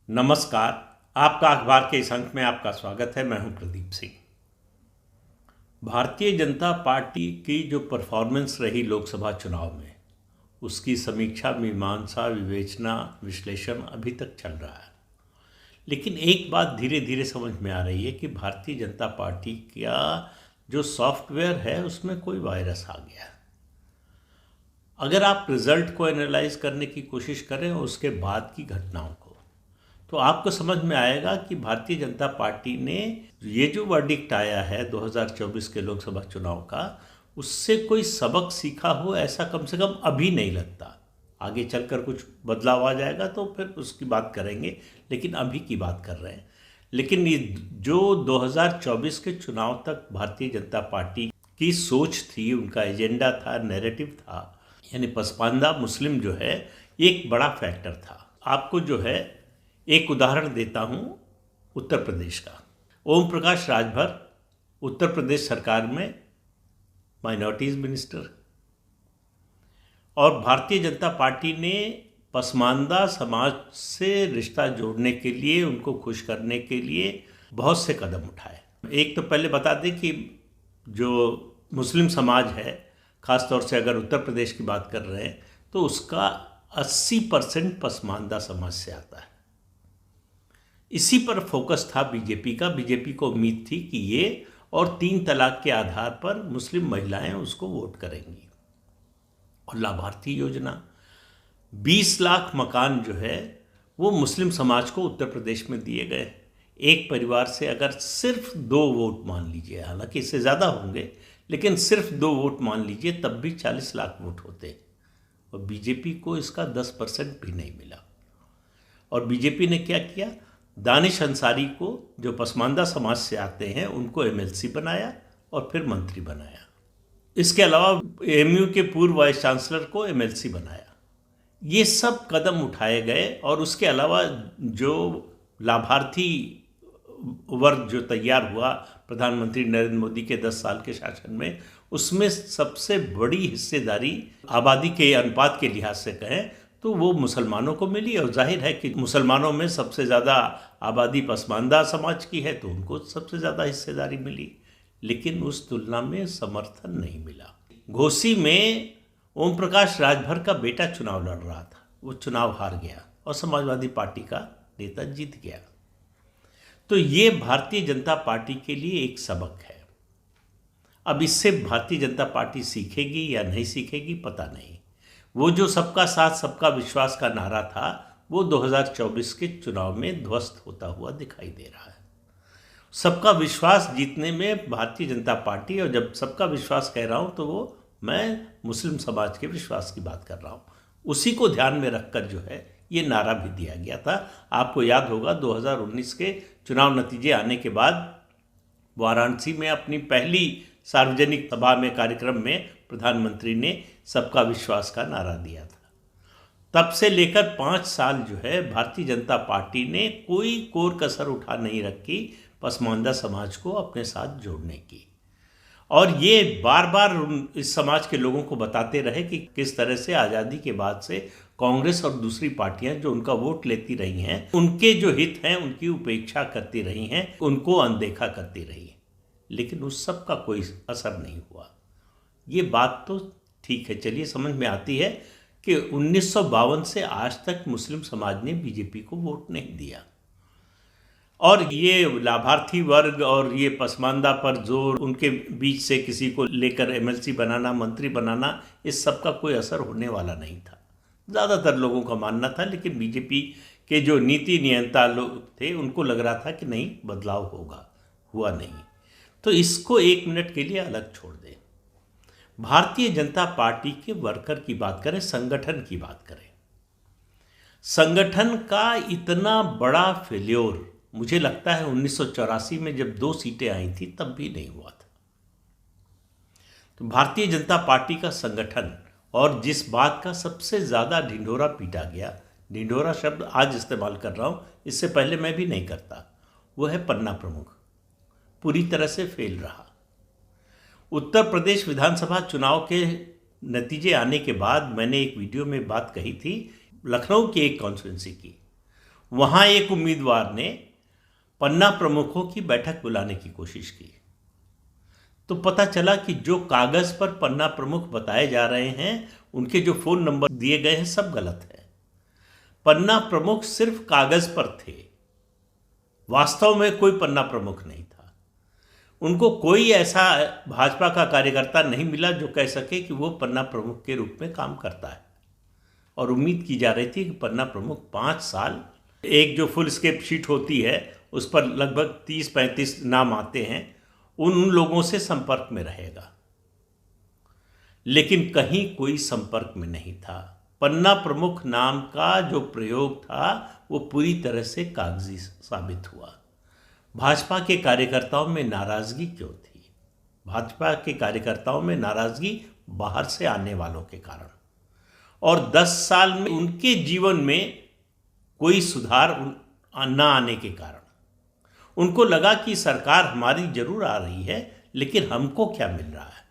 नमस्कार। आपका अखबार के इस अंक में आपका स्वागत है। मैं हूं प्रदीप सिंह। भारतीय जनता पार्टी की जो परफॉर्मेंस रही लोकसभा चुनाव में, उसकी समीक्षा, मीमांसा, विवेचना, विश्लेषण अभी तक चल रहा है। लेकिन एक बात धीरे धीरे समझ में आ रही है कि भारतीय जनता पार्टी का जो सॉफ्टवेयर है उसमें कोई वायरस आ गया है। अगर आप रिजल्ट को एनालाइज करने की कोशिश करें और उसके बाद की घटनाओं को, तो आपको समझ में आएगा कि भारतीय जनता पार्टी ने ये जो वर्डिक्ट आया है 2024 के लोकसभा चुनाव का, उससे कोई सबक सीखा हो ऐसा कम से कम अभी नहीं लगता। आगे चलकर कुछ बदलाव आ जाएगा तो फिर उसकी बात करेंगे, लेकिन अभी की बात कर रहे हैं। लेकिन ये जो 2024 के चुनाव तक भारतीय जनता पार्टी की सोच थी, उनका एजेंडा था, नैरेटिव था, यानी पसमानदा मुस्लिम जो है, एक बड़ा फैक्टर था। आपको जो है एक उदाहरण देता हूं उत्तर प्रदेश का। ओम प्रकाश राजभर उत्तर प्रदेश सरकार में माइनॉरिटीज़ मिनिस्टर, और भारतीय जनता पार्टी ने पसमानदा समाज से रिश्ता जोड़ने के लिए, उनको खुश करने के लिए बहुत से कदम उठाए। एक तो पहले बता दें कि जो मुस्लिम समाज है, ख़ासतौर से अगर उत्तर प्रदेश की बात कर रहे हैं, तो उसका 80% पसमानदा समाज से आता है। इसी पर फोकस था बीजेपी का। बीजेपी को उम्मीद थी कि ये और 3 तलाक के आधार पर मुस्लिम महिलाएं उसको वोट करेंगी। और लाभार्थी योजना, 20 लाख मकान जो है वो मुस्लिम समाज को उत्तर प्रदेश में दिए गए। एक परिवार से अगर सिर्फ 2 वोट मान लीजिए, हालांकि इससे ज़्यादा होंगे, लेकिन सिर्फ 2 वोट मान लीजिए, तब भी 40 लाख वोट होते। और बीजेपी को इसका 10% भी नहीं मिला। और बीजेपी ने क्या किया? दानिश अंसारी को, जो पसमानदा समाज से आते हैं, उनको एमएलसी बनाया और फिर मंत्री बनाया। इसके अलावा एएमयू के पूर्व वाइस चांसलर को एमएलसी बनाया। ये सब कदम उठाए गए। और उसके अलावा जो लाभार्थी वर्ग जो तैयार हुआ प्रधानमंत्री नरेंद्र मोदी के 10 साल के शासन में, उसमें सबसे बड़ी हिस्सेदारी आबादी के अनुपात के लिहाज से कहें तो वो मुसलमानों को मिली। और जाहिर है कि मुसलमानों में सबसे ज़्यादा आबादी पसमानदा समाज की है, तो उनको सबसे ज़्यादा हिस्सेदारी मिली। लेकिन उस तुलना में समर्थन नहीं मिला। घोसी में ओम प्रकाश राजभर का बेटा चुनाव लड़ रहा था, वो चुनाव हार गया और समाजवादी पार्टी का नेता जीत गया। तो ये भारतीय जनता पार्टी के लिए एक सबक है। अब इससे भारतीय जनता पार्टी सीखेगी या नहीं सीखेगी पता नहीं। वो जो सबका साथ सबका विश्वास का नारा था, वो 2024 के चुनाव में ध्वस्त होता हुआ दिखाई दे रहा है। सबका विश्वास जीतने में भारतीय जनता पार्टी, और जब सबका विश्वास कह रहा हूँ तो वो मैं मुस्लिम समाज के विश्वास की बात कर रहा हूँ, उसी को ध्यान में रखकर जो है ये नारा भी दिया गया था। आपको याद होगा 2019 के चुनाव नतीजे आने के बाद वाराणसी में अपनी पहली सार्वजनिक सभा में, कार्यक्रम में प्रधानमंत्री ने सबका विश्वास का नारा दिया था। तब से लेकर 5 साल जो है भारतीय जनता पार्टी ने कोई कोर कसर उठा नहीं रखी पसमानदा समाज को अपने साथ जोड़ने की। और ये बार बार इस समाज के लोगों को बताते रहे कि किस तरह से आज़ादी के बाद से कांग्रेस और दूसरी पार्टियां जो उनका वोट लेती रही हैं, उनके जो हित हैं उनकी उपेक्षा करती रही हैं, उनको अनदेखा करती रही हैं। लेकिन उस सब का कोई असर नहीं हुआ। ये बात तो ठीक है, चलिए समझ में आती है कि 1952 से आज तक मुस्लिम समाज ने बीजेपी को वोट नहीं दिया। और ये लाभार्थी वर्ग और ये पसमानदा पर जोर, उनके बीच से किसी को लेकर एमएलसी बनाना, मंत्री बनाना, इस सब का कोई असर होने वाला नहीं था, ज़्यादातर लोगों का मानना था। लेकिन बीजेपी के जो नीति नियंता लोग थे, उनको लग रहा था कि नहीं, बदलाव होगा, हुआ नहीं। तो इसको 1 मिनट के लिए अलग छोड़ दें। भारतीय जनता पार्टी के वर्कर की बात करें, संगठन की बात करें। संगठन का इतना बड़ा फेल्योर मुझे लगता है 1984 में जब 2 सीटें आई थी तब भी नहीं हुआ था। तो भारतीय जनता पार्टी का संगठन, और जिस बात का सबसे ज़्यादा ढिंढोरा पीटा गया, ढिंढोरा शब्द आज इस्तेमाल कर रहा हूँ, इससे पहले मैं भी नहीं करता, वो है पन्ना प्रमुख। पूरी तरह से फेल रहा। उत्तर प्रदेश विधानसभा चुनाव के नतीजे आने के बाद मैंने एक वीडियो में बात कही थी, लखनऊ की एक कॉन्स्टिट्यूंसी की। वहाँ एक उम्मीदवार ने पन्ना प्रमुखों की बैठक बुलाने की कोशिश की, तो पता चला कि जो कागज़ पर पन्ना प्रमुख बताए जा रहे हैं, उनके जो फ़ोन नंबर दिए गए हैं, सब गलत है। पन्ना प्रमुख सिर्फ कागज़ पर थे, वास्तव में कोई पन्ना प्रमुख नहीं था। उनको कोई ऐसा भाजपा का कार्यकर्ता नहीं मिला जो कह सके कि वो पन्ना प्रमुख के रूप में काम करता है। और उम्मीद की जा रही थी कि पन्ना प्रमुख 5 साल, एक जो फुल स्केप शीट होती है उस पर लगभग 30-35 नाम आते हैं, उन लोगों से संपर्क में रहेगा। लेकिन कहीं कोई संपर्क में नहीं था। पन्ना प्रमुख नाम का जो प्रयोग था वो पूरी तरह से कागजी साबित हुआ। भाजपा के कार्यकर्ताओं में नाराजगी क्यों थी? भाजपा के कार्यकर्ताओं में नाराजगी बाहर से आने वालों के कारण, और 10 साल में उनके जीवन में कोई सुधार न आने के कारण। उनको लगा कि सरकार हमारी जरूर आ रही है, लेकिन हमको क्या मिल रहा है?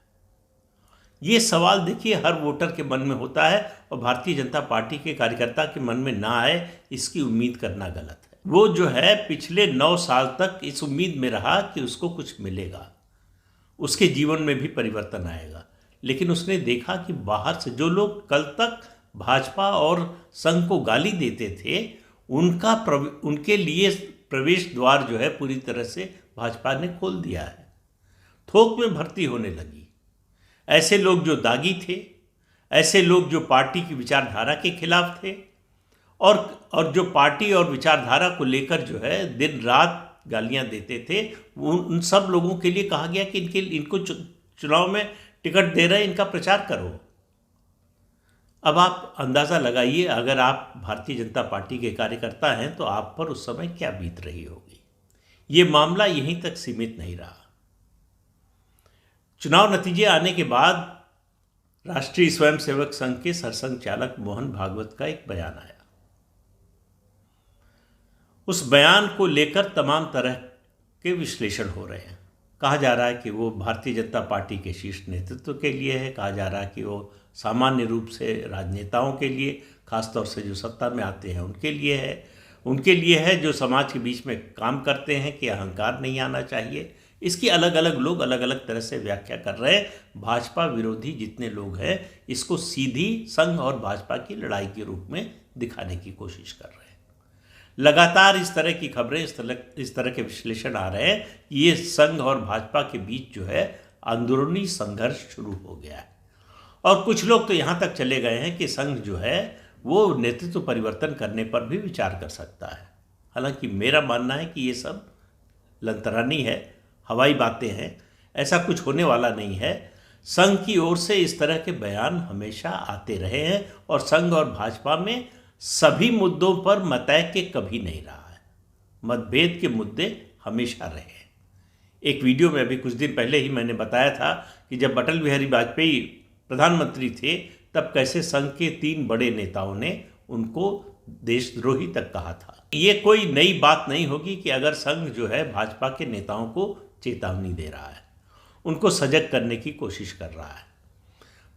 ये सवाल देखिए हर वोटर के मन में होता है, और भारतीय जनता पार्टी के कार्यकर्ता के मन में ना आए इसकी उम्मीद करना गलत है। वो जो है पिछले 9 साल तक इस उम्मीद में रहा कि उसको कुछ मिलेगा, उसके जीवन में भी परिवर्तन आएगा। लेकिन उसने देखा कि बाहर से जो लोग कल तक भाजपा और संघ को गाली देते थे, उनके लिए प्रवेश द्वार जो है पूरी तरह से भाजपा ने खोल दिया है। थोक में भर्ती होने लगी। ऐसे लोग जो दागी थे, ऐसे लोग जो पार्टी की विचारधारा के खिलाफ थे, और जो पार्टी और विचारधारा को लेकर जो है दिन रात गालियां देते थे, उन सब लोगों के लिए कहा गया कि इनको चुनाव में टिकट दे रहे हैं, इनका प्रचार करो। अब आप अंदाज़ा लगाइए, अगर आप भारतीय जनता पार्टी के कार्यकर्ता हैं तो आप पर उस समय क्या बीत रही होगी। ये मामला यहीं तक सीमित नहीं रहा। चुनाव नतीजे आने के बाद राष्ट्रीय स्वयंसेवक संघ के सरसंघ चालक मोहन भागवत का एक बयान आया। उस बयान को लेकर तमाम तरह के विश्लेषण हो रहे हैं। कहा जा रहा है कि वो भारतीय जनता पार्टी के शीर्ष नेतृत्व के लिए है, कहा जा रहा है कि वो सामान्य रूप से राजनेताओं के लिए, खासतौर से जो सत्ता में आते हैं उनके लिए है जो समाज के बीच में काम करते हैं कि अहंकार नहीं आना चाहिए। इसकी अलग अलग लोग अलग अलग तरह से व्याख्या कर रहे हैं। भाजपा विरोधी जितने लोग हैं इसको सीधी संघ और भाजपा की लड़ाई के रूप में दिखाने की कोशिश कर रहे हैं। लगातार इस तरह की खबरें, इस तरह के विश्लेषण आ रहे हैं कि ये संघ और भाजपा के बीच जो है अंदरूनी संघर्ष शुरू हो गया है। और कुछ लोग तो यहाँ तक चले गए हैं कि संघ जो है वो नेतृत्व परिवर्तन करने पर भी विचार कर सकता है। हालांकि मेरा मानना है कि ये सब लंतरानी है, हवाई बातें हैं, ऐसा कुछ होने वाला नहीं है। संघ की ओर से इस तरह के बयान हमेशा आते रहे हैं, और संघ और भाजपा में सभी मुद्दों पर मतैक्य कभी नहीं रहा है। मतभेद के मुद्दे हमेशा रहे हैं। एक वीडियो में अभी कुछ दिन पहले ही मैंने बताया था कि जब अटल बिहारी वाजपेयी प्रधानमंत्री थे तब कैसे संघ के 3 बड़े नेताओं ने उनको देशद्रोही तक कहा था। ये कोई नई बात नहीं होगी कि अगर संघ जो है भाजपा के नेताओं को चेतावनी दे रहा है, उनको सजग करने की कोशिश कर रहा है।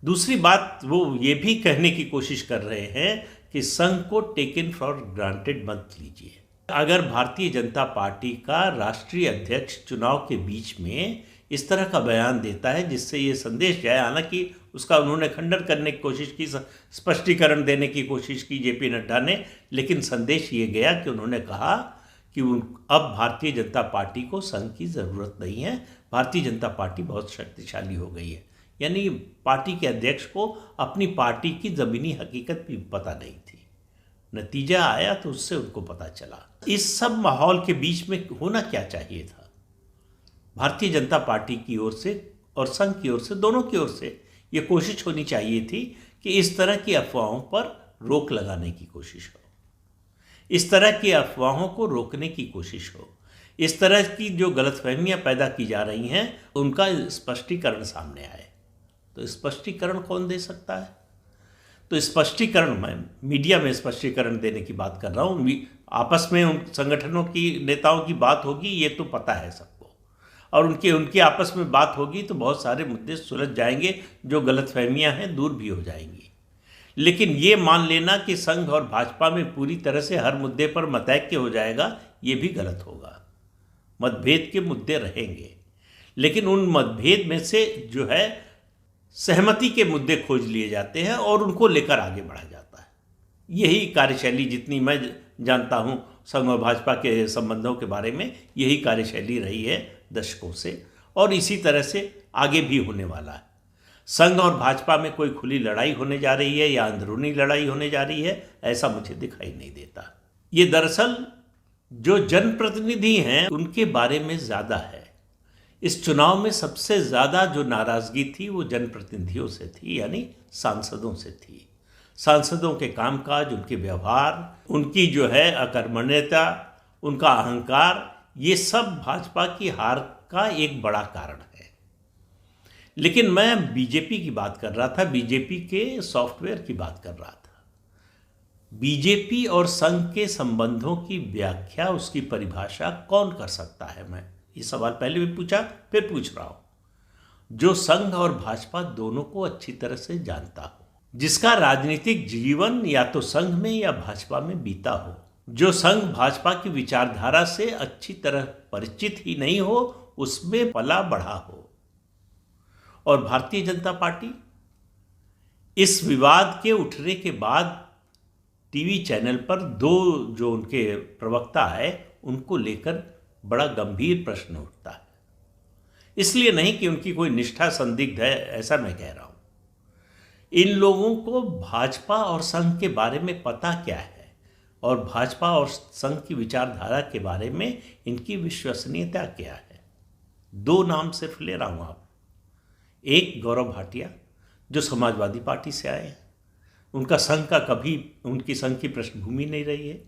दूसरी बात, वो ये भी कहने की कोशिश कर रहे हैं कि संघ को टेकन फॉर ग्रांटेड मत लीजिए। अगर भारतीय जनता पार्टी का राष्ट्रीय अध्यक्ष चुनाव के बीच में इस तरह का बयान देता है जिससे ये संदेश जाए, हालांकि उसका उन्होंने खंडन करने की कोशिश की, स्पष्टीकरण देने की कोशिश की जेपी नड्डा ने, लेकिन संदेश ये गया कि उन्होंने कहा कि अब भारतीय जनता पार्टी को संघ की ज़रूरत नहीं है, भारतीय जनता पार्टी बहुत शक्तिशाली हो गई है। यानी पार्टी के अध्यक्ष को अपनी पार्टी की ज़मीनी हकीकत भी पता नहीं थी। नतीजा आया तो उससे उनको पता चला। इस सब माहौल के बीच में होना क्या चाहिए था? भारतीय जनता पार्टी की ओर से और संघ की ओर से, दोनों की ओर से ये कोशिश होनी चाहिए थी कि इस तरह की अफवाहों पर रोक लगाने की कोशिश हो, इस तरह की अफवाहों को रोकने की कोशिश हो, इस तरह की जो गलतफहमियां पैदा की जा रही हैं उनका स्पष्टीकरण सामने आए। तो स्पष्टीकरण कौन दे सकता है? तो स्पष्टीकरण, मैं मीडिया में स्पष्टीकरण देने की बात कर रहा हूँ। आपस में उन संगठनों की नेताओं की बात होगी, ये तो पता है सबको, और उनकी आपस में बात होगी तो बहुत सारे मुद्दे सुलझ जाएंगे, जो गलतफहमियां हैं दूर भी हो जाएंगी। लेकिन ये मान लेना कि संघ और भाजपा में पूरी तरह से हर मुद्दे पर मतैक्य हो जाएगा, ये भी गलत होगा। मतभेद के मुद्दे रहेंगे, लेकिन उन मतभेद में से जो है सहमति के मुद्दे खोज लिए जाते हैं और उनको लेकर आगे बढ़ा जाता है। यही कार्यशैली, जितनी मैं जानता हूँ संघ और भाजपा के संबंधों के बारे में, यही कार्यशैली रही है दशकों से, और इसी तरह से आगे भी होने वाला है। संघ और भाजपा में कोई खुली लड़ाई होने जा रही है या अंदरूनी लड़ाई होने जा रही है, ऐसा मुझे दिखाई नहीं देता। ये दरअसल जो जनप्रतिनिधि हैं उनके बारे में ज़्यादा है। इस चुनाव में सबसे ज़्यादा जो नाराज़गी थी वो जनप्रतिनिधियों से थी, यानी सांसदों से थी। सांसदों के कामकाज, उनके व्यवहार, उनकी जो है अकर्मण्यता, उनका अहंकार, ये सब भाजपा की हार का एक बड़ा कारण है। लेकिन मैं बीजेपी की बात कर रहा था, बीजेपी के सॉफ्टवेयर की बात कर रहा था। बीजेपी और संघ के संबंधों की व्याख्या, उसकी परिभाषा कौन कर सकता है? मैं ये सवाल पहले भी पूछा, फिर पूछ रहा हूं। जो संघ और भाजपा दोनों को अच्छी तरह से जानता हो, जिसका राजनीतिक जीवन या तो संघ में या भाजपा में बीता हो, जो संघ भाजपा की विचारधारा से अच्छी तरह परिचित ही नहीं हो, उसमें पला बढ़ा हो। और भारतीय जनता पार्टी इस विवाद के उठने के बाद टीवी चैनल पर दो जो उनके प्रवक्ता है उनको लेकर बड़ा गंभीर प्रश्न उठता है। इसलिए नहीं कि उनकी कोई निष्ठा संदिग्ध है, ऐसा मैं कह रहा हूं। इन लोगों को भाजपा और संघ के बारे में पता क्या है और भाजपा और संघ की विचारधारा के बारे में इनकी विश्वसनीयता क्या है। दो नाम सिर्फ ले रहा हूं आप। एक गौरव भाटिया जो समाजवादी पार्टी से आए हैं, उनका संघ का कभी, उनकी संघ की पृष्ठभूमि नहीं रही है।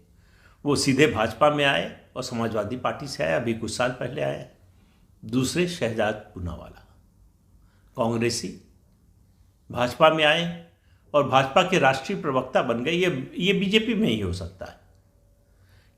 वो सीधे भाजपा में आए और समाजवादी पार्टी से आए, अभी कुछ साल पहले आए। दूसरे शहजाद पूनावाला, कांग्रेसी, भाजपा में आए और भाजपा के राष्ट्रीय प्रवक्ता बन गए। ये बीजेपी में ही हो सकता है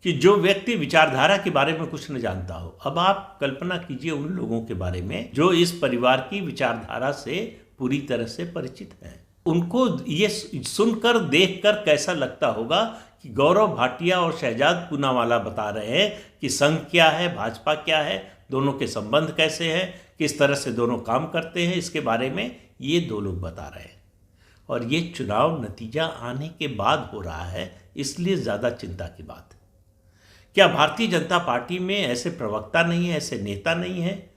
कि जो व्यक्ति विचारधारा के बारे में कुछ न जानता हो। अब आप कल्पना कीजिए उन लोगों के बारे में जो इस परिवार की विचारधारा से पूरी तरह से परिचित हैं। उनको ये सुनकर, देखकर कैसा लगता होगा कि गौरव भाटिया और शहजाद पूनावाला बता रहे हैं कि संघ क्या है, भाजपा क्या है, दोनों के संबंध कैसे हैं, किस तरह से दोनों काम करते हैं, इसके बारे में ये दो लोग बता रहे हैं। और ये चुनाव नतीजा आने के बाद हो रहा है, इसलिए ज़्यादा चिंता की बात है। क्या भारतीय जनता पार्टी में ऐसे प्रवक्ता नहीं है, ऐसे नेता नहीं है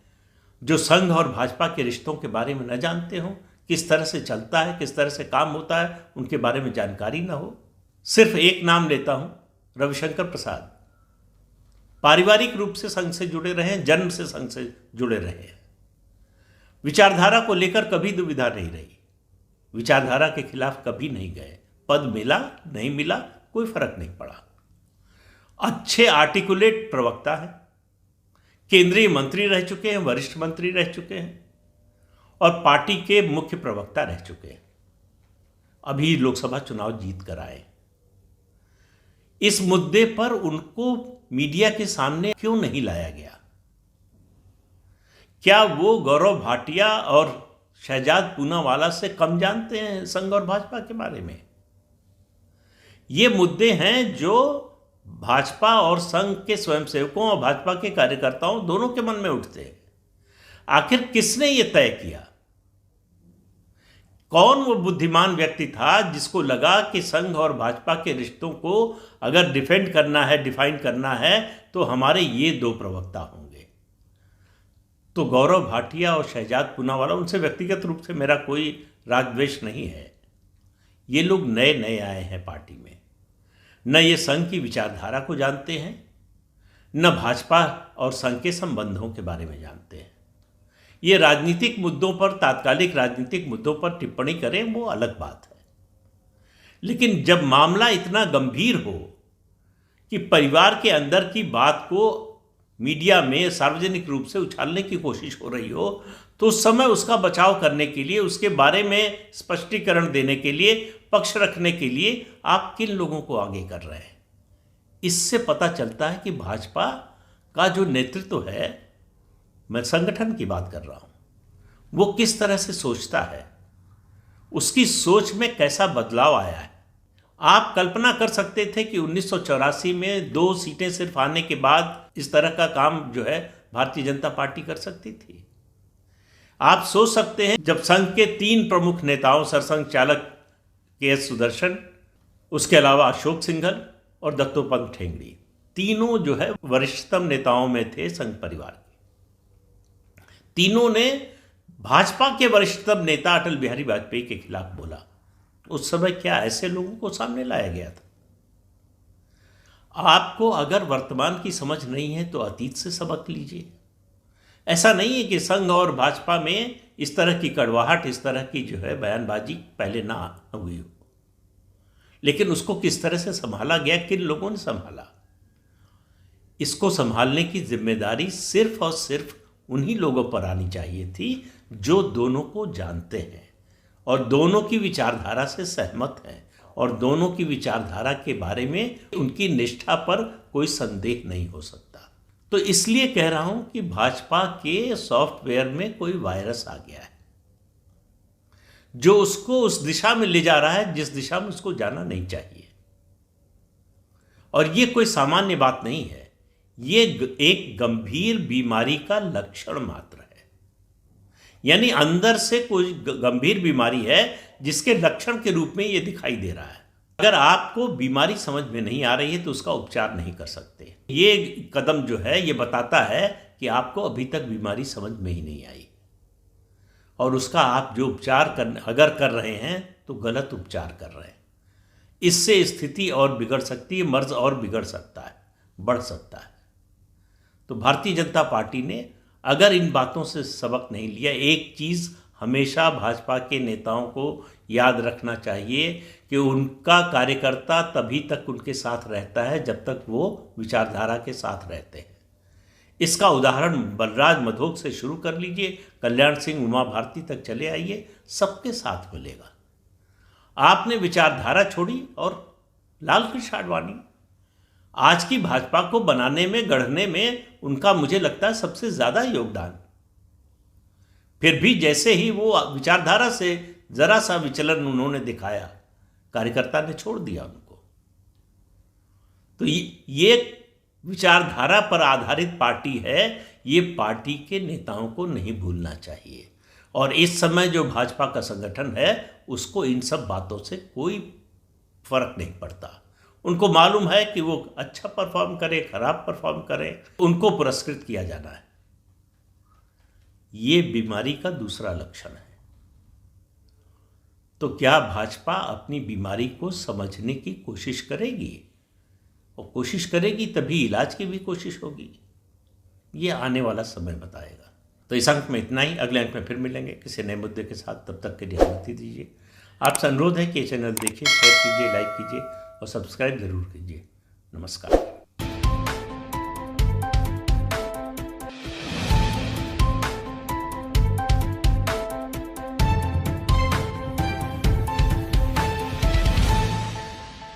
जो संघ और भाजपा के रिश्तों के बारे में न जानते हों, किस तरह से चलता है, किस तरह से काम होता है, उनके बारे में जानकारी न हो? सिर्फ एक नाम लेता हूं, रविशंकर प्रसाद। पारिवारिक रूप से संघ से जुड़े रहे हैं, जन्म से संघ से जुड़े रहे हैं। विचारधारा को लेकर कभी दुविधा नहीं रही, विचारधारा के खिलाफ कभी नहीं गए। पद मिला नहीं मिला कोई फर्क नहीं पड़ा। अच्छे आर्टिकुलेट प्रवक्ता है, केंद्रीय मंत्री रह चुके हैं, वरिष्ठ मंत्री रह चुके हैं और पार्टी के मुख्य प्रवक्ता रह चुके हैं। अभी लोकसभा चुनाव जीत कर आए। इस मुद्दे पर उनको मीडिया के सामने क्यों नहीं लाया गया? क्या वो गौरव भाटिया और शहजाद पूनावाला से कम जानते हैं संघ और भाजपा के बारे में? ये मुद्दे हैं जो भाजपा और संघ के स्वयंसेवकों और भाजपा के कार्यकर्ताओं दोनों के मन में उठते हैं। आखिर किसने ये तय किया? कौन वो बुद्धिमान व्यक्ति था जिसको लगा कि संघ और भाजपा के रिश्तों को अगर डिफेंड करना है, डिफाइन करना है, तो हमारे ये दो प्रवक्ता होंगे? तो गौरव भाटिया और शहजाद पूनावाला, उनसे व्यक्तिगत रूप से मेरा कोई राग द्वेष नहीं है। ये लोग नए नए आए हैं पार्टी में, न ये संघ की विचारधारा को जानते हैं, न भाजपा और संघ के संबंधों के बारे में जानते हैं। ये राजनीतिक मुद्दों पर, तात्कालिक राजनीतिक मुद्दों पर टिप्पणी करें, वो अलग बात है। लेकिन जब मामला इतना गंभीर हो कि परिवार के अंदर की बात को मीडिया में सार्वजनिक रूप से उछालने की कोशिश हो रही हो, तो उस समय उसका बचाव करने के लिए, उसके बारे में स्पष्टीकरण देने के लिए, पक्ष रखने के लिए आप किन लोगों को आगे कर रहे हैं? इससे पता चलता है कि भाजपा का जो नेतृत्व है, मैं संगठन की बात कर रहा हूं, वो किस तरह से सोचता है। उसकी सोच में कैसा बदलाव आया है। आप कल्पना कर सकते थे कि 1984 में 2 सीटें सिर्फ आने के बाद इस तरह का काम जो है भारतीय जनता पार्टी कर सकती थी? आप सोच सकते हैं जब संघ के 3 प्रमुख नेताओं सरसंघ चालक के.एस. सुदर्शन, उसके अलावा अशोक सिंघल और दत्तोपंत ठेंगड़ी, तीनों जो है वरिष्ठतम नेताओं में थे संघ परिवार के, तीनों ने भाजपा के वरिष्ठतम नेता अटल बिहारी वाजपेयी के खिलाफ बोला। उस समय क्या ऐसे लोगों को सामने लाया गया था? आपको अगर वर्तमान की समझ नहीं है तो अतीत से सबक लीजिए। ऐसा नहीं है कि संघ और भाजपा में इस तरह की कड़वाहट, इस तरह की जो है बयानबाजी पहले ना हुई हो, लेकिन उसको किस तरह से संभाला गया, किन लोगों ने संभाला, इसको संभालने की जिम्मेदारी सिर्फ और सिर्फ उन्हीं लोगों पर आनी चाहिए थी जो दोनों को जानते हैं और दोनों की विचारधारा से सहमत हैं और दोनों की विचारधारा के बारे में उनकी निष्ठा पर कोई संदेह नहीं हो सकता। तो इसलिए कह रहा हूं कि भाजपा के सॉफ्टवेयर में कोई वायरस आ गया है जो उसको उस दिशा में ले जा रहा है जिस दिशा में उसको जाना नहीं चाहिए। और ये कोई सामान्य बात नहीं है, ये एक गंभीर बीमारी का लक्षण मात्र है। यानी अंदर से कोई गंभीर बीमारी है जिसके लक्षण के रूप में ये दिखाई दे रहा है। अगर आपको बीमारी समझ में नहीं आ रही है तो उसका उपचार नहीं कर सकते। ये कदम जो है ये बताता है कि आपको अभी तक बीमारी समझ में ही नहीं आई और उसका आप जो उपचार अगर कर रहे हैं तो गलत उपचार कर रहे हैं। इससे स्थिति और बिगड़ सकती है, मर्ज और बिगड़ सकता है, बढ़ सकता है। तो भारतीय जनता पार्टी ने अगर इन बातों से सबक नहीं लिया, एक चीज़ हमेशा भाजपा के नेताओं को याद रखना चाहिए कि उनका कार्यकर्ता तभी तक उनके साथ रहता है जब तक वो विचारधारा के साथ रहते हैं। इसका उदाहरण बलराज मधोक से शुरू कर लीजिए, कल्याण सिंह, उमा भारती तक चले आइए, सबके साथ मिलेगा। आपने विचारधारा छोड़ी और लाल कृष्ण आडवाणी आज की भाजपा को बनाने में, गढ़ने में उनका मुझे लगता है सबसे ज्यादा योगदान। फिर भी जैसे ही वो विचारधारा से जरा सा विचलन उन्होंने दिखाया, कार्यकर्ता ने छोड़ दिया उनको। तो ये विचारधारा पर आधारित पार्टी है, ये पार्टी के नेताओं को नहीं भूलना चाहिए। और इस समय जो भाजपा का संगठन है उसको इन सब बातों से कोई फर्क नहीं पड़ता। उनको मालूम है कि वो अच्छा परफॉर्म करे, खराब परफॉर्म करे, उनको पुरस्कृत किया जाना है। ये बीमारी का दूसरा लक्षण है। तो क्या भाजपा अपनी बीमारी को समझने की कोशिश करेगी? और कोशिश करेगी तभी इलाज की भी कोशिश होगी। ये आने वाला समय बताएगा। तो इस अंक में इतना ही। अगले अंक में फिर मिलेंगे किसी नए मुद्दे के साथ। तब तक के लिए अनुमति दीजिए। आपसे अनुरोध है कि ये चैनल देखिए, शेयर कीजिए, लाइक कीजिए और सब्सक्राइब जरूर कीजिए। नमस्कार।